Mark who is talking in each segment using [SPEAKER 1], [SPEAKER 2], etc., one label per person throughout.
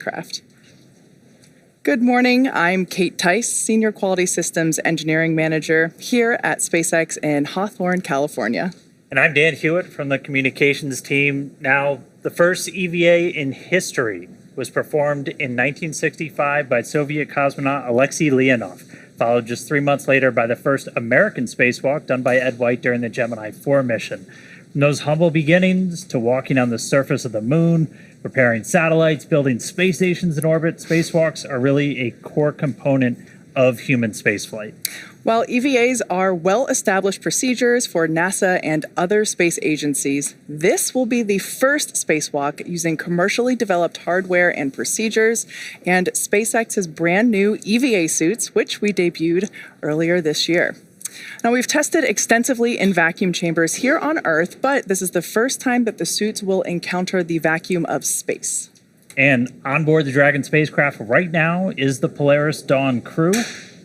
[SPEAKER 1] Craft. Good morning, I'm Kate Tice, Senior Quality Systems Engineering Manager here at SpaceX in Hawthorne, California.
[SPEAKER 2] And I'm Dan Hewitt from the communications team. Now, the first EVA in history was performed in 1965 by Soviet cosmonaut Alexei Leonov, followed just 3 months later by the first American spacewalk done by Ed White during the Gemini 4 mission. From those humble beginnings to walking on the surface of the moon, repairing satellites, building space stations in orbit, spacewalks are really a core component of human spaceflight.
[SPEAKER 1] While EVAs are well-established procedures for NASA and other space agencies, this will be the first spacewalk using commercially developed hardware and procedures, and SpaceX's brand new EVA suits, which we debuted earlier this year. Now, we've tested extensively in vacuum chambers here on Earth, but this is the first time that the suits will encounter the vacuum of space.
[SPEAKER 2] And on board the Dragon spacecraft right now is the Polaris Dawn crew.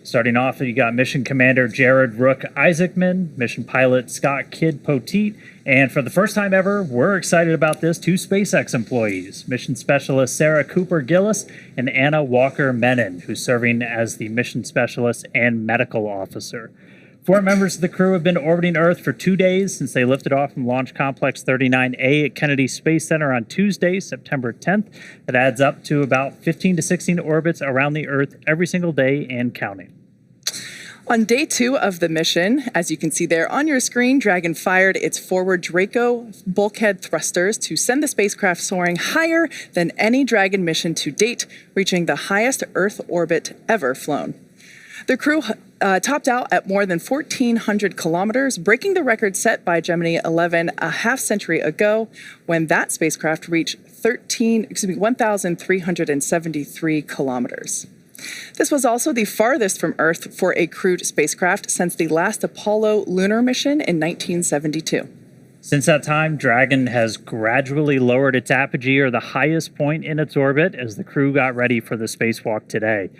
[SPEAKER 2] Starting off, you got Mission Commander Jared Rook Isaacman, Mission Pilot Scott Kidd Poteet, and for the first time ever, we're excited about this, 2 SpaceX employees, Mission Specialist Sarah Cooper Gillis and Anna Menon, who's serving as the Mission Specialist and Medical Officer. 4 members of the crew have been orbiting Earth for 2 days since they lifted off from Launch Complex 39A at Kennedy Space Center on Tuesday, September 10th. That adds up to about 15 to 16 orbits around the Earth every single day and counting.
[SPEAKER 1] On day 2 of the mission, as you can see there on your screen, Dragon fired its forward Draco bulkhead thrusters to send the spacecraft soaring higher than any Dragon mission to date, reaching the highest Earth orbit ever flown. The crew topped out at more than 1,400 kilometers, breaking the record set by Gemini 11 a half-century ago when that spacecraft reached 1,373 kilometers. This was also the farthest from Earth for a crewed spacecraft since the last Apollo lunar mission in 1972.
[SPEAKER 2] Since that time, Dragon has gradually lowered its apogee, or the highest point in its orbit, as the crew got ready for the spacewalk today.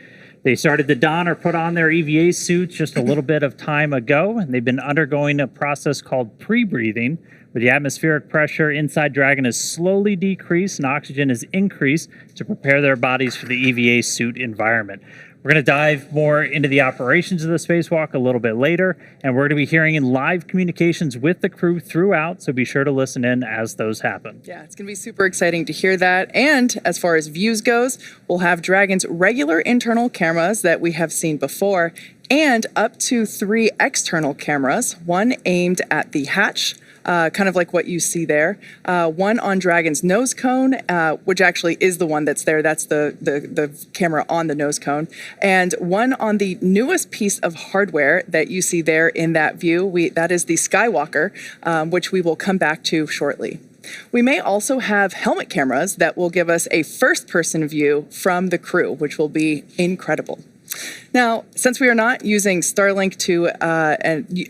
[SPEAKER 2] They started to don or put on their EVA suits just a little bit of time ago, and they've been undergoing a process called pre-breathing, where the atmospheric pressure inside Dragon is slowly decreased and oxygen is increased to prepare their bodies for the EVA suit environment. We're going to dive more into the operations of the spacewalk a little bit later, and we're going to be hearing in live communications with the crew throughout, so be sure to listen in as those happen.
[SPEAKER 1] Yeah, it's going to be super exciting to hear that. And as far as views goes, we'll have Dragon's regular internal cameras that we have seen before, and up to 3 external cameras, one aimed at the hatch, kind of like what you see there. One on Dragon's nose cone, which actually is the one that's there. That's the camera on the nose cone. And one on the newest piece of hardware that you see there in that view. That is the Skywalker, which we will come back to shortly. We may also have helmet cameras that will give us a first-person view from the crew, which will be incredible. Now, since we are not using Starlink to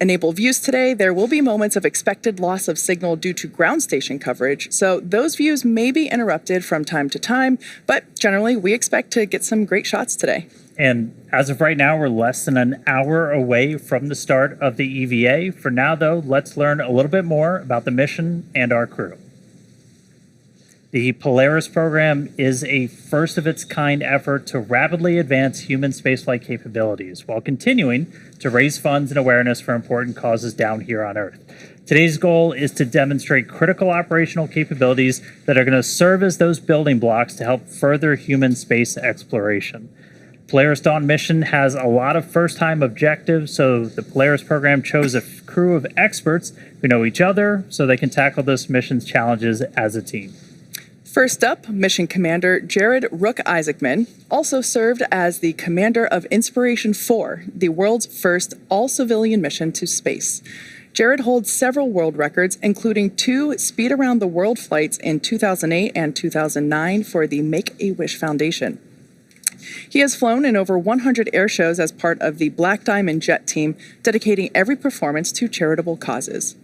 [SPEAKER 1] enable views today, there will be moments of expected loss of signal due to ground station coverage, so those views may be interrupted from time to time, but generally we expect to get some great shots today.
[SPEAKER 2] And as of right now, we're less than an hour away from the start of the EVA. For now, though, let's learn a little bit more about the mission and our crew. The Polaris program is a first-of-its-kind effort to rapidly advance human spaceflight capabilities while continuing to raise funds and awareness for important causes down here on Earth. Today's goal is to demonstrate critical operational capabilities that are going to serve as those building blocks to help further human space exploration. Polaris Dawn mission has a lot of first-time objectives, so the Polaris program chose a crew of experts who know each other so they can tackle this mission's challenges as a team.
[SPEAKER 1] First up, Mission Commander Jared Rook Isaacman also served as the commander of Inspiration 4, the world's first all-civilian mission to space. Jared holds several world records, including 2 speed-around-the-world flights in 2008 and 2009 for the Make-A-Wish Foundation. He has flown in over 100 air shows as part of the Black Diamond Jet team, dedicating every performance to charitable causes.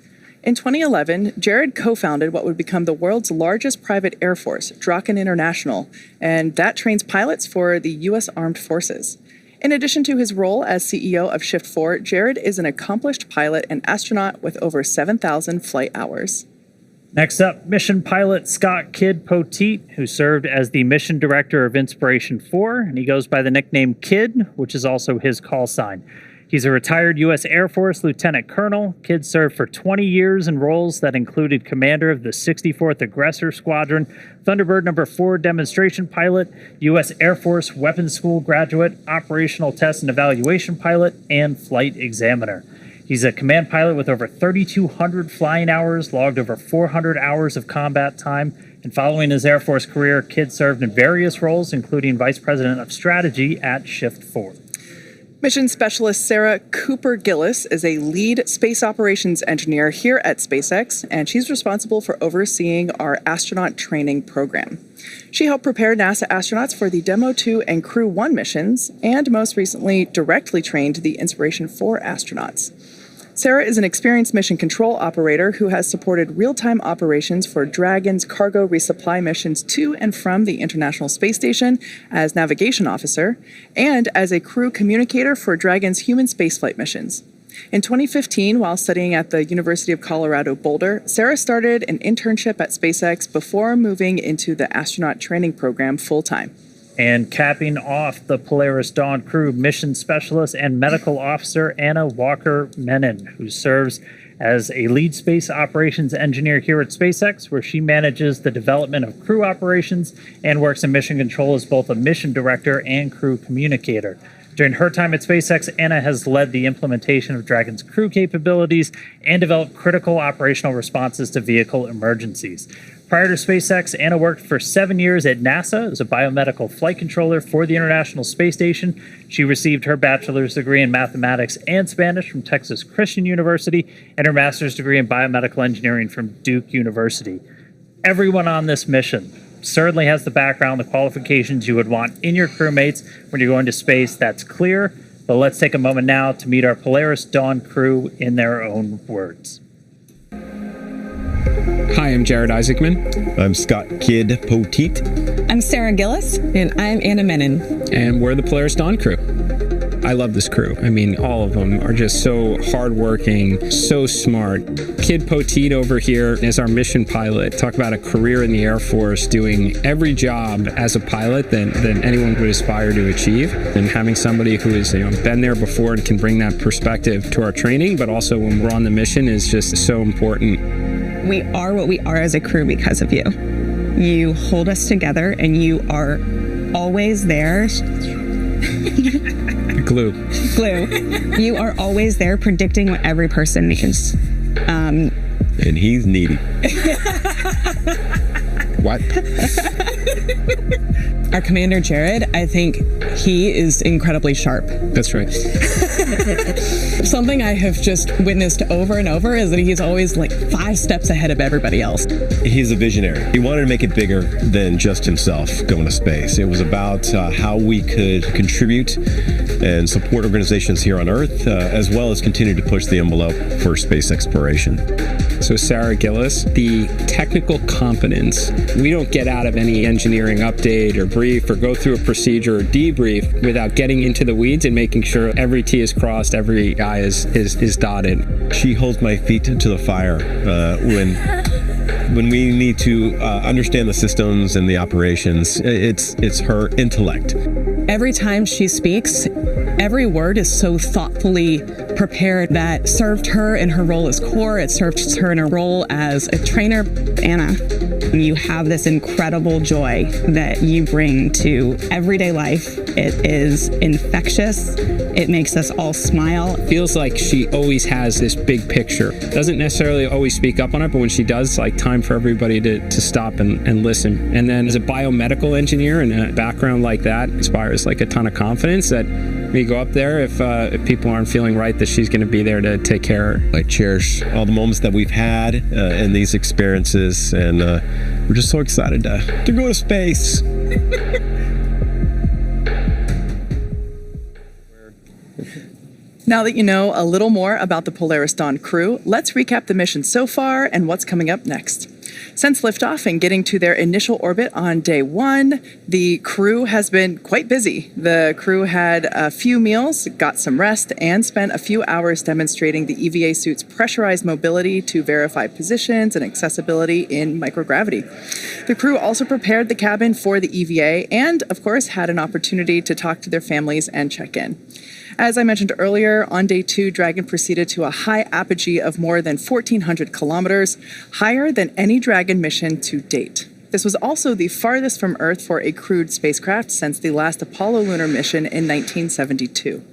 [SPEAKER 1] In 2011, Jared co-founded what would become the world's largest private air force, Draken International, and that trains pilots for the U.S. Armed Forces. In addition to his role as CEO of Shift 4, Jared is an accomplished pilot and astronaut with over 7,000 flight hours.
[SPEAKER 2] Next up, mission pilot Scott "Kid" Poteet, who served as the mission director of Inspiration 4, and he goes by the nickname Kid, which is also his call sign. He's a retired U.S. Air Force Lieutenant Colonel. Kid served for 20 years in roles that included commander of the 64th Aggressor Squadron, Thunderbird No. 4 demonstration pilot, U.S. Air Force Weapons School graduate, operational test and evaluation pilot, and flight examiner. He's a command pilot with over 3,200 flying hours, logged over 400 hours of combat time, and following his Air Force career, Kid served in various roles, including Vice President of Strategy at Shift 4.
[SPEAKER 1] Mission Specialist Sarah Gillis is a lead space operations engineer here at SpaceX, and she's responsible for overseeing our astronaut training program. She helped prepare NASA astronauts for the Demo 2 and Crew 1 missions, and most recently directly trained the Inspiration 4 astronauts. Sarah is an experienced mission control operator who has supported real-time operations for Dragon's cargo resupply missions to and from the International Space Station as navigation officer and as a crew communicator for Dragon's human spaceflight missions. In 2015, while studying at the University of Colorado Boulder, Sarah started an internship at SpaceX before moving into the astronaut training program full-time.
[SPEAKER 2] And capping off the Polaris Dawn crew, mission specialist and medical officer Anna Menon, who serves as a lead space operations engineer here at SpaceX, where she manages the development of crew operations and works in mission control as both a mission director and crew communicator. During her time at SpaceX, Anna has led the implementation of Dragon's crew capabilities and developed critical operational responses to vehicle emergencies. Prior to SpaceX, Anna worked for 7 years at NASA as a biomedical flight controller for the International Space Station. She received her bachelor's degree in mathematics and Spanish from Texas Christian University and her master's degree in biomedical engineering from Duke University. Everyone on this mission certainly has the background, the qualifications you would want in your crewmates when you're going to space. That's clear. But let's take a moment now to meet our Polaris Dawn crew in their own words.
[SPEAKER 3] Hi, I'm Jared Isaacman.
[SPEAKER 4] I'm Scott "Kid" Poteet.
[SPEAKER 5] I'm Sarah Gillis. And I'm Anna Menon.
[SPEAKER 3] And we're the Polaris Dawn crew. I love this crew. I mean, all of them are just so hardworking, so smart. Kid Poteet over here is our mission pilot. Talk about a career in the Air Force, doing every job as a pilot that anyone would aspire to achieve. And having somebody who has been there before and can bring that perspective to our training, but also when we're on the mission is just so important.
[SPEAKER 5] We are what we are as a crew because of you. You hold us together and you are always there.
[SPEAKER 3] Glue.
[SPEAKER 5] You are always there predicting what every person needs.
[SPEAKER 4] And he's needy.
[SPEAKER 3] What?
[SPEAKER 5] Our commander, Jared, I think he is incredibly sharp.
[SPEAKER 3] That's right.
[SPEAKER 5] Something I have just witnessed over and over is that he's always like 5 steps ahead of everybody else.
[SPEAKER 4] He's a visionary. He wanted to make it bigger than just himself going to space. It was about how we could contribute and support organizations here on Earth, as well as continue to push the envelope for space exploration.
[SPEAKER 3] So Sarah Gillis, the technical competence, we don't get out of any engineering update or brief or go through a procedure or debrief without getting into the weeds and making sure every T is crossed, every I is dotted.
[SPEAKER 4] She holds my feet to the fire when we need to understand the systems and the operations. It's her intellect.
[SPEAKER 5] Every time she speaks, every word is so thoughtfully prepared that served her in her role as core. It served her in her role as a trainer. Anna, you have this incredible joy that you bring to everyday life. It is infectious. It makes us all smile.
[SPEAKER 3] Feels like she always has this big picture. Doesn't necessarily always speak up on it, but when she does, like time for everybody to stop and listen. And then as a biomedical engineer and a background like that inspires like a ton of confidence that we go up there if people aren't feeling right, that she's going to be there to take care.
[SPEAKER 4] I cherish all the moments that we've had in these experiences, and we're just so excited to go to space.
[SPEAKER 1] Now that you know a little more about the Polaris Dawn crew, let's recap the mission so far and what's coming up next. Since liftoff and getting to their initial orbit on day 1, the crew has been quite busy. The crew had a few meals, got some rest, and spent a few hours demonstrating the EVA suit's pressurized mobility to verify positions and accessibility in microgravity. The crew also prepared the cabin for the EVA and, of course, had an opportunity to talk to their families and check in. As I mentioned earlier, on day 2, Dragon proceeded to a high apogee of more than 1,400 kilometers, higher than any Dragon mission to date. This was also the farthest from Earth for a crewed spacecraft since the last Apollo lunar mission in 1972.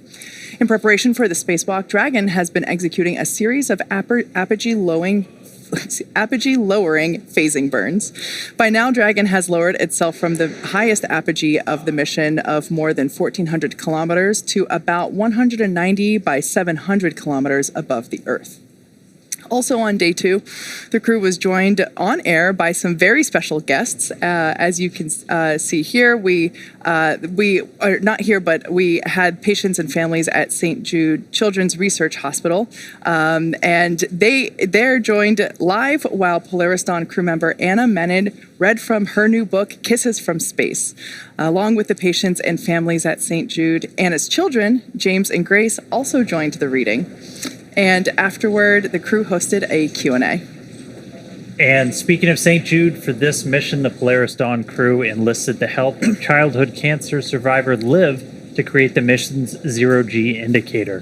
[SPEAKER 1] In preparation for the spacewalk, Dragon has been executing a series of apogee-lowering phasing burns. By now, Dragon has lowered itself from the highest apogee of the mission of more than 1,400 kilometers to about 190 by 700 kilometers above the Earth. Also on day 2, the crew was joined on air by some very special guests. As you can see here, we are not here, but we had patients and families at St. Jude Children's Research Hospital, and they're joined live while Polaris Dawn crew member Anna Menon read from her new book, Kisses from Space. Along with the patients and families at St. Jude, Anna's children, James and Grace, also joined the reading. And afterward, the crew hosted a Q&A.
[SPEAKER 2] And speaking of St. Jude, for this mission, the Polaris Dawn crew enlisted the help of childhood cancer survivor Liv to create the mission's zero-G indicator.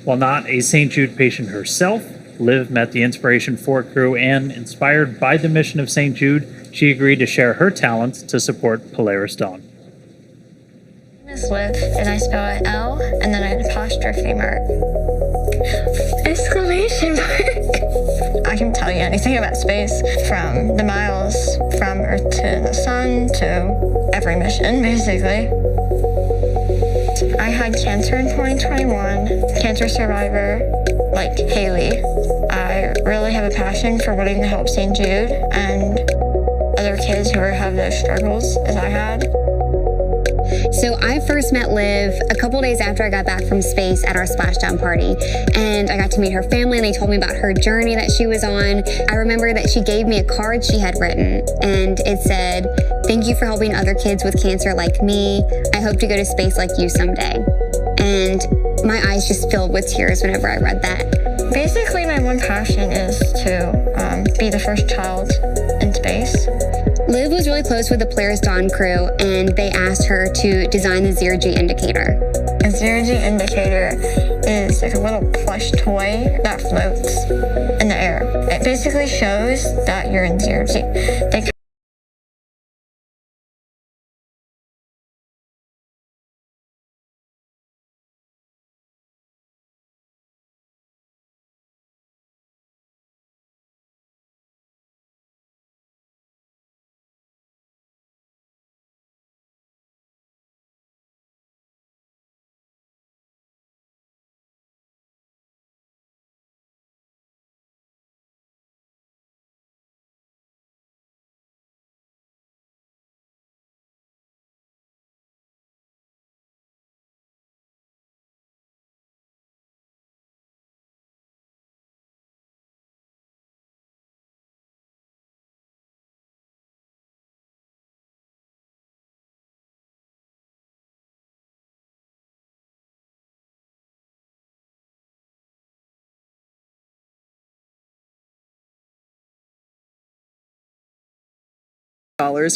[SPEAKER 2] While not a St. Jude patient herself, Liv met the inspiration for crew, and inspired by the mission of St. Jude, she agreed to share her talents to support Polaris Dawn.
[SPEAKER 6] My name is Liv, and I spell it L and then an apostrophe mark. Exclamation mark. I can tell you anything about space, from the miles from Earth to the sun to every mission, basically. I had cancer in 2021, cancer survivor like Haley. I really have a passion for wanting to help St. Jude and other kids who have those struggles as I had.
[SPEAKER 7] So I first met Liv a couple days after I got back from space at our splashdown party, and I got to meet her family, and they told me about her journey that she was on. I remember that she gave me a card she had written, and it said, "Thank you for helping other kids with cancer like me. I hope to go to space like you someday." And my eyes just filled with tears whenever I read that.
[SPEAKER 6] Basically, my one passion is to be the first child in space.
[SPEAKER 7] Liv was really close with the Polaris Dawn crew, and they asked her to design the zero-G indicator.
[SPEAKER 6] A zero-G indicator is like a little plush toy that floats in the air. It basically shows that you're in zero-G.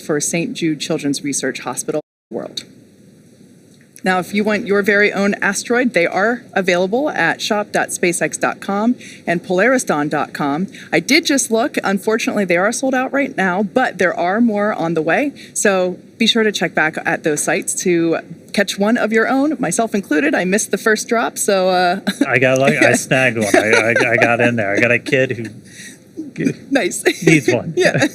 [SPEAKER 1] For St. Jude Children's Research Hospital World. Now, if you want your very own asteroid, they are available at shop.spacex.com and polarisdawn.com. I did just look. Unfortunately, they are sold out right now, but there are more on the way. So be sure to check back at those sites to catch one of your own, myself included. I missed the first drop, so...
[SPEAKER 2] I snagged one. I got in there. I got a kid who...
[SPEAKER 1] Nice.
[SPEAKER 2] Needs one.
[SPEAKER 1] Yeah.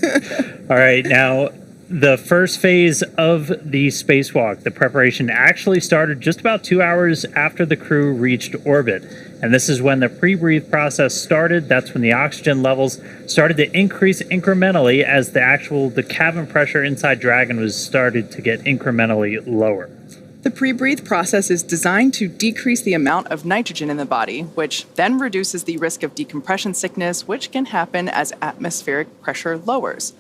[SPEAKER 2] All right. Now, the first phase of the spacewalk, the preparation actually started just about 2 hours after the crew reached orbit. And this is when the pre-breathe process started. That's when the oxygen levels started to increase incrementally as the cabin pressure inside Dragon was started to get incrementally lower.
[SPEAKER 1] The pre-breathe process is designed to decrease the amount of nitrogen in the body, which then reduces the risk of decompression sickness, which can happen as atmospheric pressure lowers.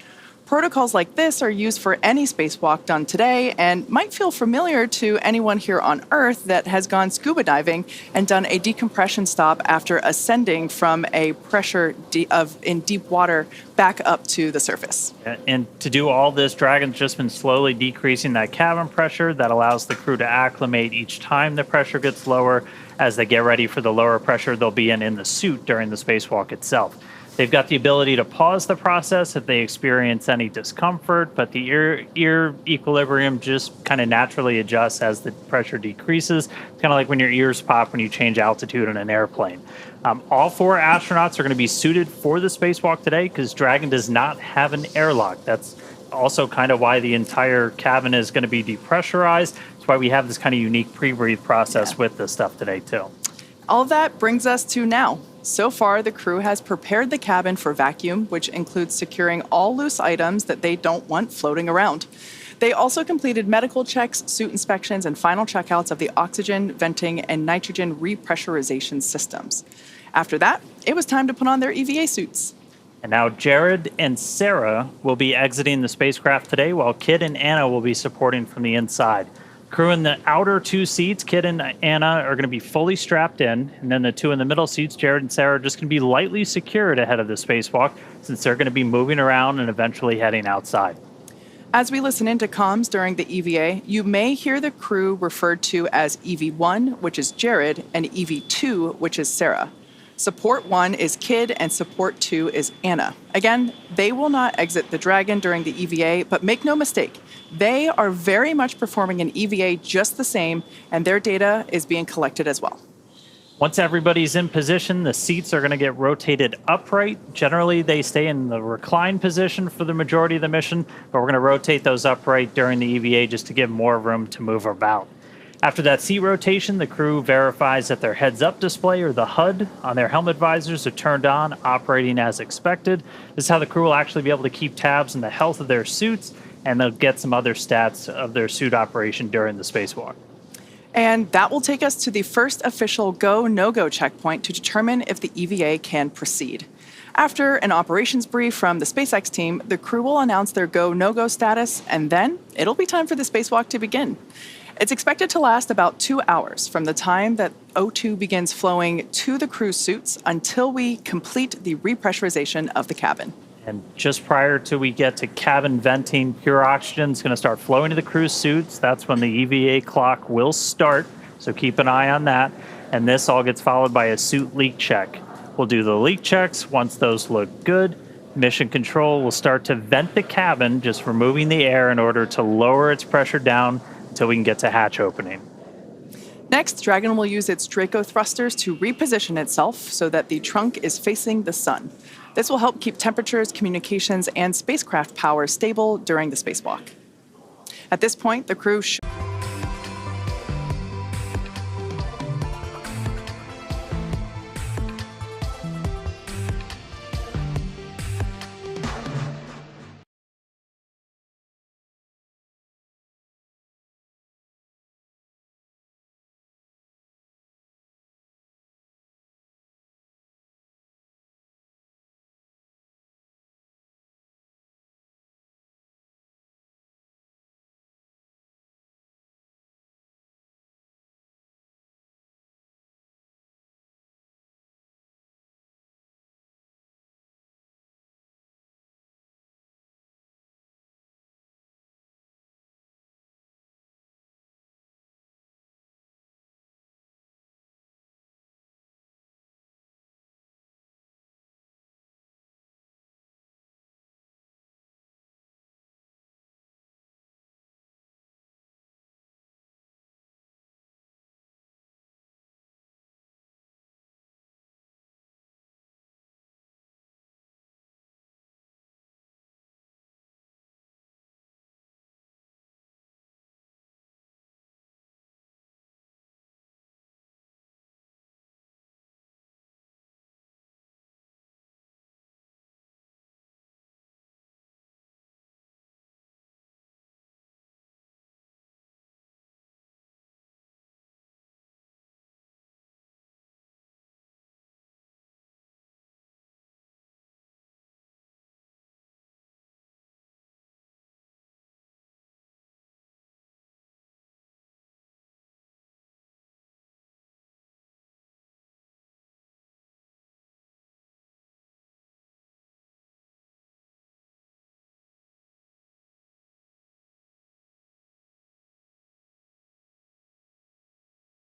[SPEAKER 1] Protocols like this are used for any spacewalk done today and might feel familiar to anyone here on Earth that has gone scuba diving and done a decompression stop after ascending from a pressure in deep water back up to the surface.
[SPEAKER 2] And to do all this, Dragon's just been slowly decreasing that cabin pressure. That allows the crew to acclimate each time the pressure gets lower. As they get ready for the lower pressure they'll be in the suit during the spacewalk itself. They've got the ability to pause the process if they experience any discomfort, but the ear equilibrium just kind of naturally adjusts as the pressure decreases. It's kind of like when your ears pop when you change altitude on an airplane. All 4 astronauts are going to be suited for the spacewalk today because Dragon does not have an airlock. That's also kind of why the entire cabin is going to be depressurized. That's why we have this kind of unique pre-breathe process with this stuff today too.
[SPEAKER 1] All of that brings us to now. So far, the crew has prepared the cabin for vacuum, which includes securing all loose items that they don't want floating around. They also completed medical checks, suit inspections, and final checkouts of the oxygen, venting, and nitrogen repressurization systems. After that, it was time to put on their EVA suits.
[SPEAKER 2] And now Jared and Sarah will be exiting the spacecraft today, while Kid and Anna will be supporting from the inside. Crew in the outer 2 seats, Kid and Anna, are going to be fully strapped in, and then the 2 in the middle seats, Jared and Sarah, are just going to be lightly secured ahead of the spacewalk, since they're going to be moving around and eventually heading outside.
[SPEAKER 1] As we listen into comms during the EVA, you may hear the crew referred to as EV1, which is Jared, and EV2, which is Sarah. Support 1 is Kid, and Support 2 is Anna. Again, they will not exit the Dragon during the EVA, but make no mistake, they are very much performing an EVA just the same, and their data is being collected as well.
[SPEAKER 2] Once everybody's in position, the seats are going to get rotated upright. Generally, they stay in the recline position for the majority of the mission, but we're going to rotate those upright during the EVA just to give more room to move about. After that seat rotation, the crew verifies that their heads-up display, or the HUD, on their helmet visors are turned on, operating as expected. This is how the crew will actually be able to keep tabs on the health of their suits, and they'll get some other stats of their suit operation during the spacewalk.
[SPEAKER 1] And that will take us to the first official go, no-go checkpoint to determine if the EVA can proceed. After an operations brief from the SpaceX team, the crew will announce their go, no-go status, and then it'll be time for the spacewalk to begin. It's expected to last about 2 hours from the time that O2 begins flowing to the crew's suits until we complete the repressurization of the cabin.
[SPEAKER 2] And just prior to we get to cabin venting, pure oxygen is going to start flowing to the crew's suits. That's when the EVA clock will start, so keep an eye on that. And this all gets followed by a suit leak check. We'll do the leak checks. Once those look good, Mission Control will start to vent the cabin, just removing the air in order to lower its pressure down until we can get to hatch opening.
[SPEAKER 1] Next, Dragon will use its Draco thrusters to reposition itself so that the trunk is facing the sun. This will help keep temperatures, communications, and spacecraft power stable during the spacewalk. At this point, the crew should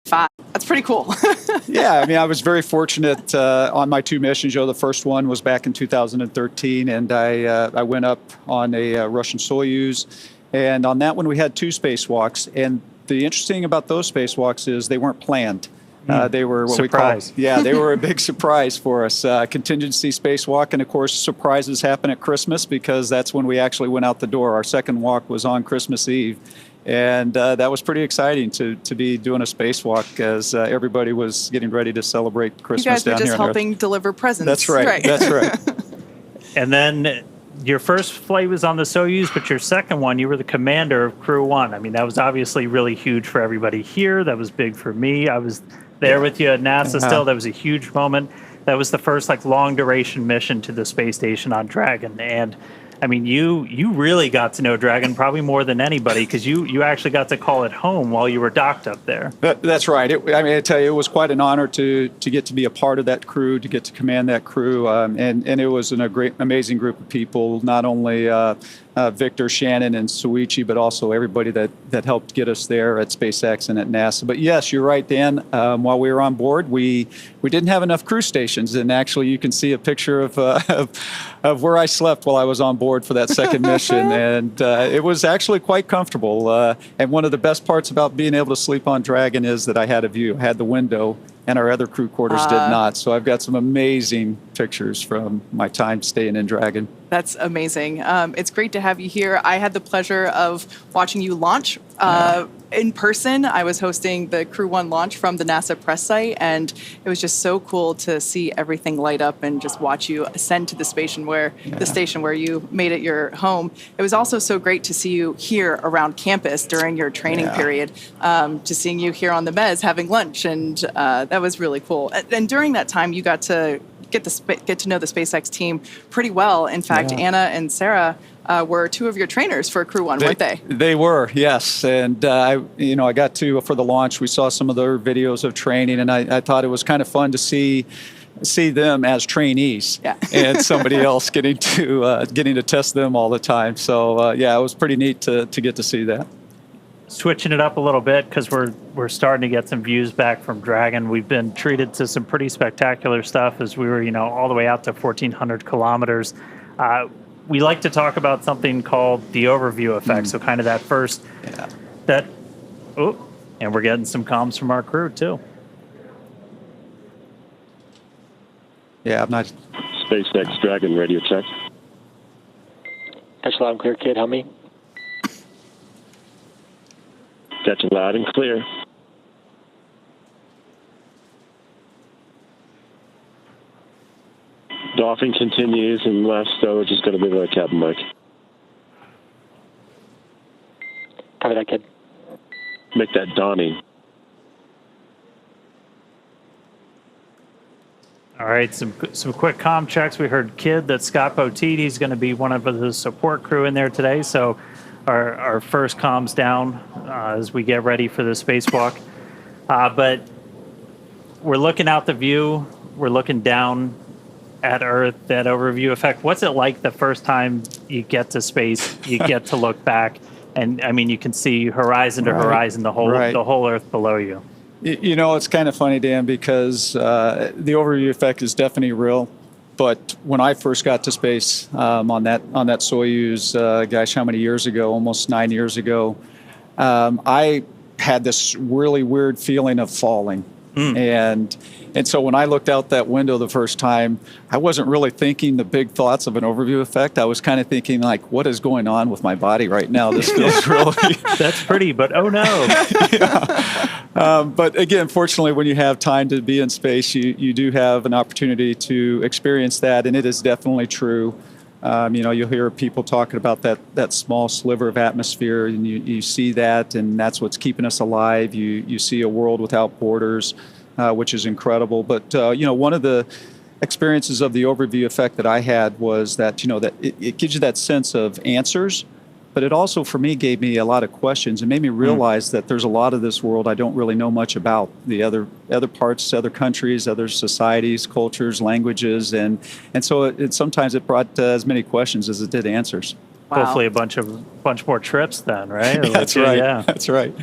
[SPEAKER 1] 5. That's pretty cool.
[SPEAKER 8] Yeah, I mean, I was very fortunate on my 2 missions. The first one was back in 2013, and I went up on a Russian Soyuz, and on that one we had 2 spacewalks. And the interesting about those spacewalks is they weren't planned. They were what
[SPEAKER 2] surprise.
[SPEAKER 8] we call, they were a big surprise for us. Contingency spacewalk, and of course, surprises happen at Christmas because that's when we actually went out the door. Our second walk was on Christmas Eve. And that was pretty exciting to be doing a spacewalk as everybody was getting ready to celebrate Christmas down here.
[SPEAKER 1] You guys were just helping deliver presents.
[SPEAKER 8] That's right. That's right.
[SPEAKER 2] And then your first flight was on the Soyuz, but your second one, you were the commander of Crew 1. I mean, that was obviously really huge for everybody here. That was big for me. I was there with you at NASA still. That was a huge moment. That was the first long duration mission to the space station on Dragon. And I mean, you really got to know Dragon probably more than anybody because you actually got to call it home while you were docked up there.
[SPEAKER 8] That's right. I tell you, it was quite an honor to get to be a part of that crew, to get to command that crew, and it was a great, amazing group of people. Not only Victor, Shannon, and Suichi, but also everybody that helped get us there at SpaceX and at NASA. But yes, you're right, Dan. While we were on board, we didn't have enough crew stations, and actually, you can see a picture of where I slept while I was on board for that second mission, and it was actually quite comfortable. And one of the best parts about being able to sleep on Dragon is that I had a view, had the window, and our other crew quarters did not. So I've got some amazing pictures from my time staying in Dragon.
[SPEAKER 1] That's amazing. It's great to have you here. I had the pleasure of watching you launch in person. I was hosting the Crew 1 launch from the NASA press site, and it was just so cool to see everything light up and just watch you ascend to the station where you made it your home. It was also so great to see you here around campus during your training period, just seeing you here on the mez having lunch, and that was really cool. And during that time, you got to get to know the SpaceX team pretty well. In fact, Anna and Sarah were 2 of your trainers for Crew 1, weren't they?
[SPEAKER 8] They were, yes. And I got to, for the launch, we saw some of their videos of training, and I thought it was kind of fun to see them as trainees and somebody else getting to test them all the time. So it was pretty neat to get to see that.
[SPEAKER 2] Switching it up a little bit because we're starting to get some views back from Dragon. We've been treated to some pretty spectacular stuff as we were, and we were out to 1,400 kilometers. We like to talk about something called the overview effect. So kind of that first, and we're getting some comms from our crew too.
[SPEAKER 8] Yeah, I'm not.
[SPEAKER 9] SpaceX Dragon radio check.
[SPEAKER 10] Catch loud and clear, kid. Help me.
[SPEAKER 9] Catching loud and clear. Doffing continues, and last storage is going to be the cabin mic.
[SPEAKER 10] Copy that, kid.
[SPEAKER 9] Make that Donnie.
[SPEAKER 2] All right, some quick comm checks. We heard Kid that Scott Poteet, he's going to be one of the support crew in there today. So our first comms down as we get ready for the spacewalk. But we're looking out the view. We're looking down at Earth, that overview effect. What's it like the first time you get to space, you get to look back, and I mean, you can see horizon to horizon, the whole Earth below you.
[SPEAKER 8] It's kind of funny, Dan, because the overview effect is definitely real. But when I first got to space on that Soyuz, gosh, how many years ago? Almost 9 years ago, I had this really weird feeling of falling. And so when I looked out that window the first time, I wasn't really thinking the big thoughts of an overview effect. I was kind of thinking, like, what is going on with my body right now? This feels really...
[SPEAKER 2] That's pretty, but oh no.
[SPEAKER 8] But again, fortunately, when you have time to be in space, you do have an opportunity to experience that, and it is definitely true. You'll hear people talking about that small sliver of atmosphere, and you see that, and that's what's keeping us alive. You see a world without borders, which is incredible. But one of the experiences of the overview effect that I had was that that it gives you that sense of answers, but it also, for me, gave me a lot of questions and made me realize that there's a lot of this world I don't really know much about. The other parts, other countries, other societies, cultures, languages, and so sometimes it brought as many questions as it did answers.
[SPEAKER 2] Wow. Hopefully a bunch more trips then, right?
[SPEAKER 8] That's right. Yeah. That's right.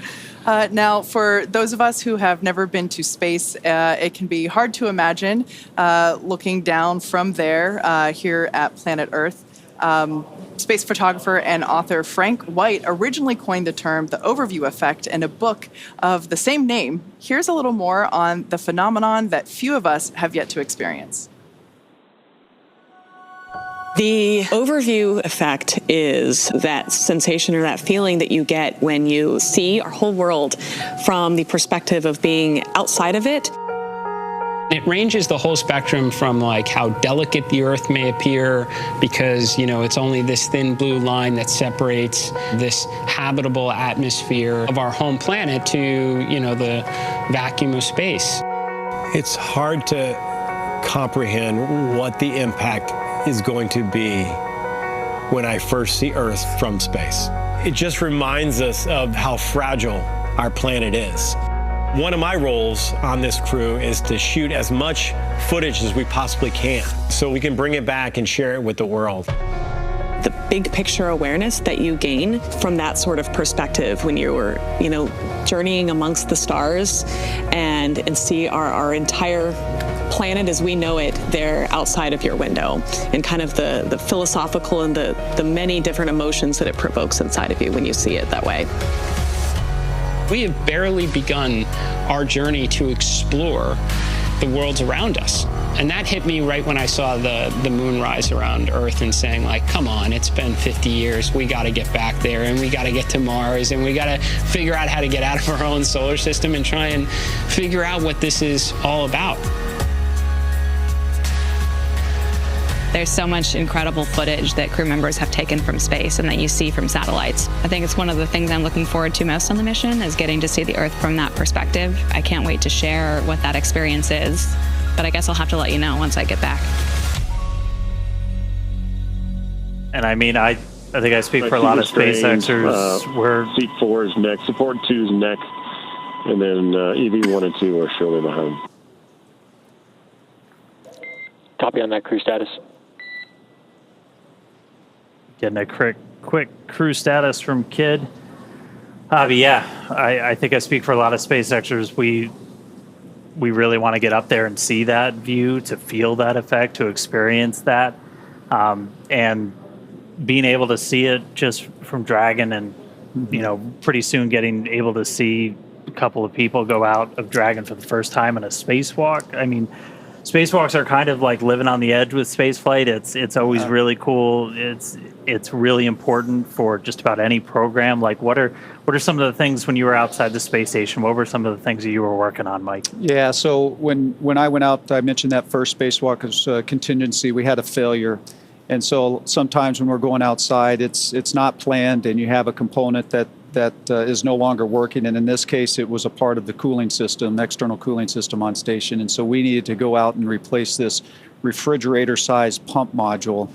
[SPEAKER 1] Now, for those of us who have never been to space, it can be hard to imagine looking down from there here at planet Earth. Space photographer and author Frank White originally coined the term the overview effect in a book of the same name. Here's a little more on the phenomenon that few of us have yet to experience.
[SPEAKER 5] The overview effect is that sensation or that feeling that you get when you see our whole world from the perspective of being outside of it.
[SPEAKER 3] It ranges the whole spectrum from like how delicate the Earth may appear because, it's only this thin blue line that separates this habitable atmosphere of our home planet to, the vacuum of space.
[SPEAKER 11] It's hard to comprehend what the impact is going to be when I first see Earth from space. It just reminds us of how fragile our planet is. One of my roles on this crew is to shoot as much footage as we possibly can so we can bring it back and share it with the world.
[SPEAKER 5] The big picture awareness that you gain from that sort of perspective when you were, journeying amongst the stars and see our entire planet as we know it there outside of your window, and kind of the philosophical and the many different emotions that it provokes inside of you when you see it that way.
[SPEAKER 3] We have barely begun our journey to explore the worlds around us. And that hit me right when I saw the moon rise around Earth and saying, like, come on, it's been 50 years. We got to get back there, and we got to get to Mars, and we got to figure out how to get out of our own solar system and try and figure out what this is all about.
[SPEAKER 12] There's so much incredible footage that crew members have taken from space and that you see from satellites. I think it's one of the things I'm looking forward to most on the mission is getting to see the Earth from that perspective. I can't wait to share what that experience is, but I guess I'll have to let you know once I get back.
[SPEAKER 2] And I mean, I think I speak for a lot of SpaceXers.
[SPEAKER 9] We're seat 4 is next, support 2 is next, and then EV 1 and 2 are shortly behind.
[SPEAKER 10] Copy on that crew status.
[SPEAKER 2] Getting a quick crew status from Kid. But yeah, I think I speak for a lot of SpaceXers. We really want to get up there and see that view, to feel that effect, to experience that, and being able to see it just from Dragon, and pretty soon getting able to see a couple of people go out of Dragon for the first time in a spacewalk. I mean, spacewalks are kind of like living on the edge with spaceflight. It's always really cool. It's really important for just about any program. Like, what are some of the things when you were outside the space station? What were some of the things that you were working on, Mike?
[SPEAKER 8] Yeah, so when I went out, I mentioned that first spacewalk was contingency. We had a failure. And so sometimes when we're going outside, it's not planned, and you have a component that is no longer working. And in this case, it was a part of the cooling system, external cooling system on station. And so we needed to go out and replace this refrigerator-sized pump module.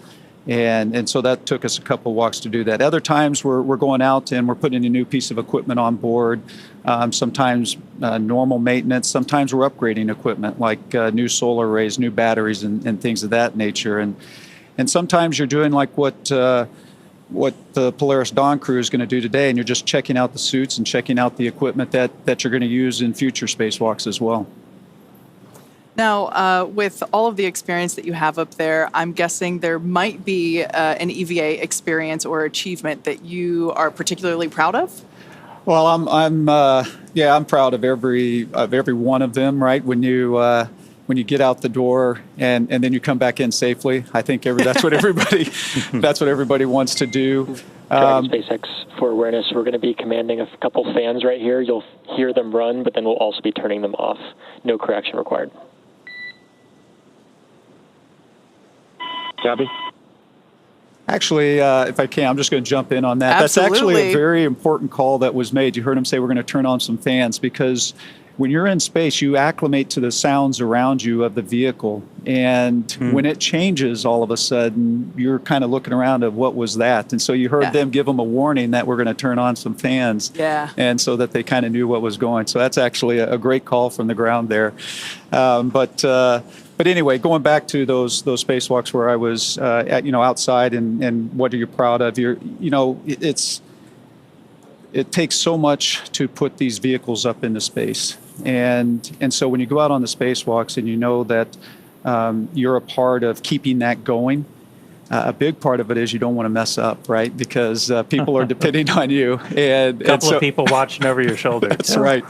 [SPEAKER 8] And so that took us a couple of walks to do that. Other times we're going out and we're putting a new piece of equipment on board. Sometimes normal maintenance. Sometimes we're upgrading equipment like new solar arrays, new batteries, and things of that nature. And sometimes you're doing like what the Polaris Dawn crew is going to do today, and you're just checking out the suits and checking out the equipment that you're going to use in future spacewalks as well.
[SPEAKER 1] Now, with all of the experience that you have up there, I'm guessing there might be an EVA experience or achievement that you are particularly proud of?
[SPEAKER 8] Well, I'm proud of every one of them. Right, when you get out the door and then you come back in safely, I think that's what everybody wants to do.
[SPEAKER 10] SpaceX, for awareness, we're going to be commanding a couple fans right here. You'll hear them run, but then we'll also be turning them off. No correction required.
[SPEAKER 9] Copy.
[SPEAKER 8] Actually, if I can, I'm just going to jump in on that.
[SPEAKER 1] Absolutely.
[SPEAKER 8] That's actually a very important call that was made. You heard him say we're going to turn on some fans, because when you're in space, you acclimate to the sounds around you of the vehicle. And when it changes, all of a sudden, you're kind of looking around at what was that. And so you heard them give them a warning that we're going to turn on some fans. Yeah. And so that they kind of knew what was going. So that's actually a great call from the ground there. But anyway, going back to those spacewalks where I was outside, and what are you proud of? it takes so much to put these vehicles up into space. And so when you go out on the spacewalks and you know that you're a part of keeping that going, a big part of it is you don't want to mess up, right? Because people are depending on you. And
[SPEAKER 2] a couple of people watching over your shoulder.
[SPEAKER 8] That's right.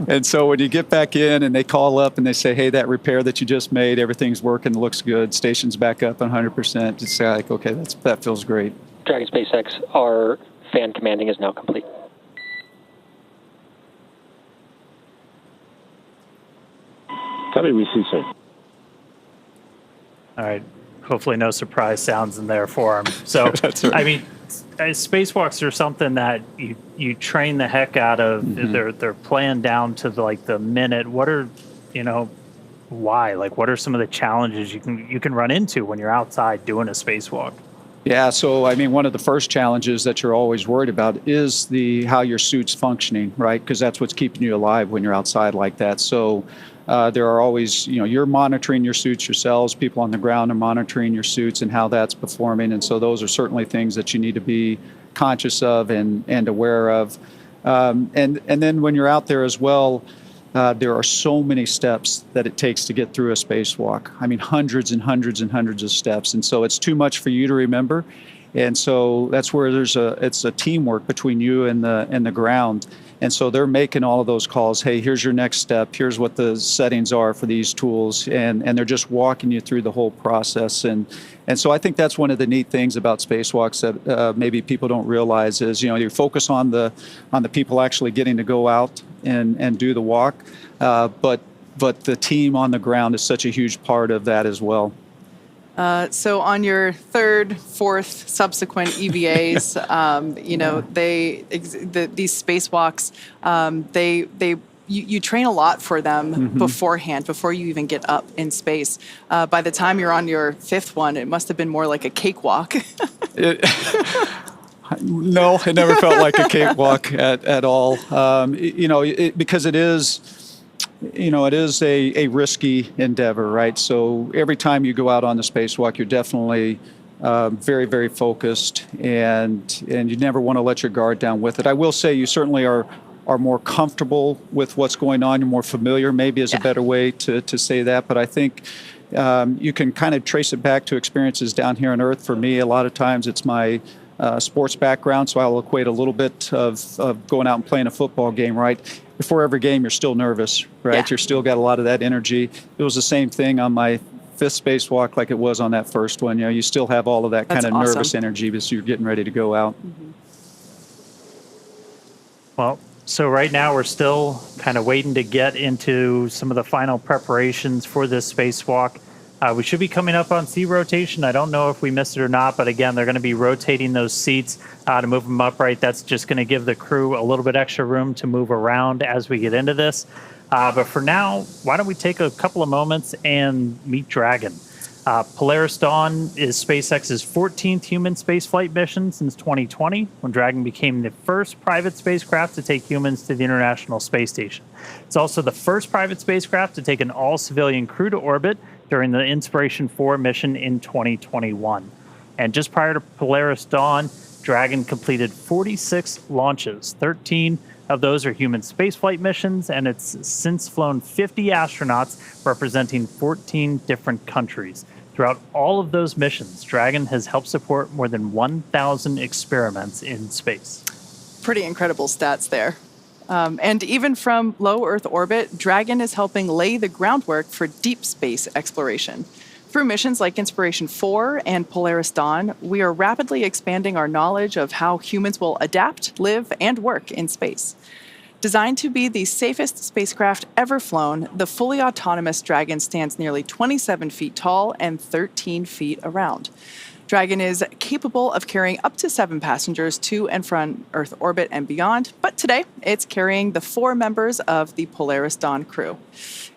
[SPEAKER 8] And so when you get back in and they call up and they say, hey, that repair that you just made, everything's working, looks good, station's back up 100%, it's like, okay, that feels great.
[SPEAKER 10] Dragon SpaceX, our fan commanding is now complete.
[SPEAKER 9] Copy, we see, sir.
[SPEAKER 2] All right. Hopefully no surprise sounds in there for them. So,
[SPEAKER 8] That's right.
[SPEAKER 2] I mean, spacewalks are something that you train the heck out of. Mm-hmm. They're planned down to the minute. What are, why? Like, what are some of the challenges you can run into when you're outside doing a spacewalk?
[SPEAKER 8] Yeah, so I mean, one of the first challenges that you're always worried about is how your suit's functioning, right? Because that's what's keeping you alive when you're outside like that. So there are always, you're monitoring your suits yourselves. People on the ground are monitoring your suits and how that's performing. And so those are certainly things that you need to be conscious of and aware of. And then when you're out there as well, there are so many steps that it takes to get through a spacewalk. I mean, hundreds and hundreds and hundreds of steps. And so it's too much for you to remember. And so that's where it's a teamwork between you and the ground. And so they're making all of those calls. Hey, here's your next step. Here's what the settings are for these tools. And they're just walking you through the whole process. And so I think that's one of the neat things about spacewalks that maybe people don't realize is, you focus on the people actually getting to go out and do the walk. But the team on the ground is such a huge part of that as well.
[SPEAKER 1] So on your third, fourth, subsequent EVAs, these spacewalks, you train a lot for them beforehand, before you even get up in space. By the time you're on your fifth one, it must have been more like a cakewalk.
[SPEAKER 8] No, it never felt like a cakewalk at all. Because it is. It is a risky endeavor, right? So every time you go out on the spacewalk, you're definitely very, very focused, and you never want to let your guard down with it. I will say you certainly are more comfortable with what's going on. You're more familiar, maybe is a better way to say that. But I think you can kind of trace it back to experiences down here on Earth. For me, a lot of times it's my sports background, so I'll equate a little bit of going out and playing a football game, right? Before every game, you're still nervous, right? Yeah. You're still got a lot of that energy. It was the same thing on my fifth spacewalk like it was on that first one. You still have all of that kind of nervous energy as you're getting ready to go out. Mm-hmm.
[SPEAKER 2] Well, so right now we're still kind of waiting to get into some of the final preparations for this spacewalk. We should be coming up on seat rotation. I don't know if we missed it or not, but again, they're going to be rotating those seats to move them upright. That's just going to give the crew a little bit extra room to move around as we get into this. But for now, why don't we take a couple of moments and meet Dragon. Polaris Dawn is SpaceX's 14th human spaceflight mission since 2020, when Dragon became the first private spacecraft to take humans to the International Space Station. It's also the first private spacecraft to take an all-civilian crew to orbit during the Inspiration 4 mission in 2021. And just prior to Polaris Dawn, Dragon completed 46 launches. 13 of those are human spaceflight missions, and it's since flown 50 astronauts representing 14 different countries. Throughout all of those missions, Dragon has helped support more than 1,000 experiments in space.
[SPEAKER 1] Pretty incredible stats there. And even from low Earth orbit, Dragon is helping lay the groundwork for deep space exploration. Through missions like Inspiration 4 and Polaris Dawn, we are rapidly expanding our knowledge of how humans will adapt, live, and work in space. Designed to be the safest spacecraft ever flown, the fully autonomous Dragon stands nearly 27 feet tall and 13 feet around. Dragon is capable of carrying up to 7 passengers to and from Earth orbit and beyond, but today it's carrying the 4 members of the Polaris Dawn crew.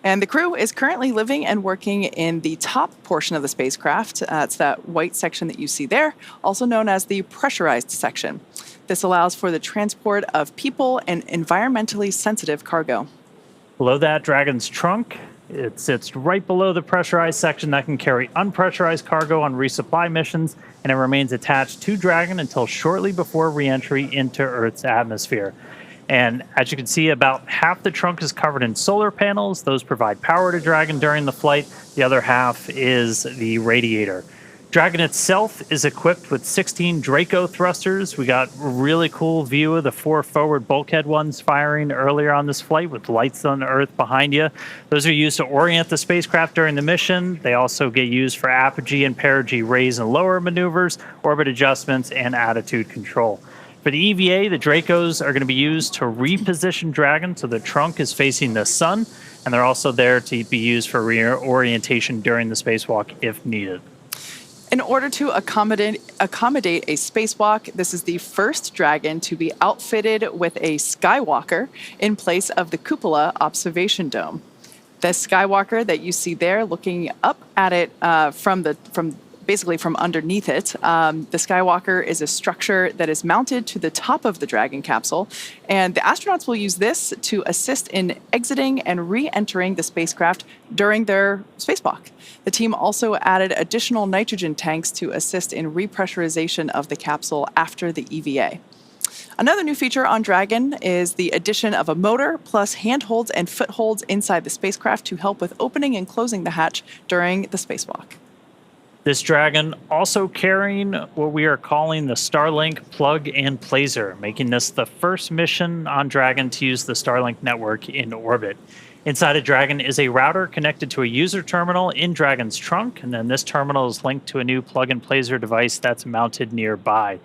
[SPEAKER 1] And the crew is currently living and working in the top portion of the spacecraft. It's that white section that you see there, also known as the pressurized section. This allows for the transport of people and environmentally sensitive cargo.
[SPEAKER 2] Below that, Dragon's trunk It sits right below the pressurized section that can carry unpressurized cargo on resupply missions, and it remains attached to Dragon until shortly before re-entry into Earth's atmosphere. And as you can see, about half the trunk is covered in solar panels. Those provide power to Dragon during the flight. The other half is the radiator. Dragon itself is equipped with 16 Draco thrusters. We got a really cool view of the 4 forward bulkhead ones firing earlier on this flight with lights on the Earth behind you. Those are used to orient the spacecraft during the mission. They also get used for apogee and perigee raise and lower maneuvers, orbit adjustments, and attitude control. For the EVA, the Dracos are going to be used to reposition Dragon so the trunk is facing the sun, and they're also there to be used for reorientation during the spacewalk if needed.
[SPEAKER 1] In order to accommodate a spacewalk, this is the first Dragon to be outfitted with a Skywalker in place of the cupola observation dome. The Skywalker that you see there, looking up at it basically from underneath it. The Skywalker is a structure that is mounted to the top of the Dragon capsule, and the astronauts will use this to assist in exiting and re-entering the spacecraft during their spacewalk. The team also added additional nitrogen tanks to assist in repressurization of the capsule after the EVA. Another new feature on Dragon is the addition of a motor plus handholds and footholds inside the spacecraft to help with opening and closing the hatch during the spacewalk.
[SPEAKER 2] This Dragon also carrying what we are calling the Starlink plug and placer, making this the first mission on Dragon to use the Starlink network in orbit. Inside of Dragon is a router connected to a user terminal in Dragon's trunk, and then this terminal is linked to a new plug and placer device that's mounted nearby.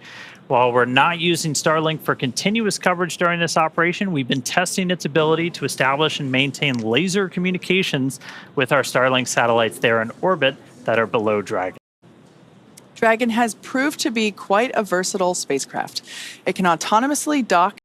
[SPEAKER 2] While we're not using Starlink for continuous coverage during this operation, we've been testing its ability to establish and maintain laser communications with our Starlink satellites there in orbit that are below Dragon.
[SPEAKER 1] Dragon has proved to be quite a versatile spacecraft. It can autonomously dock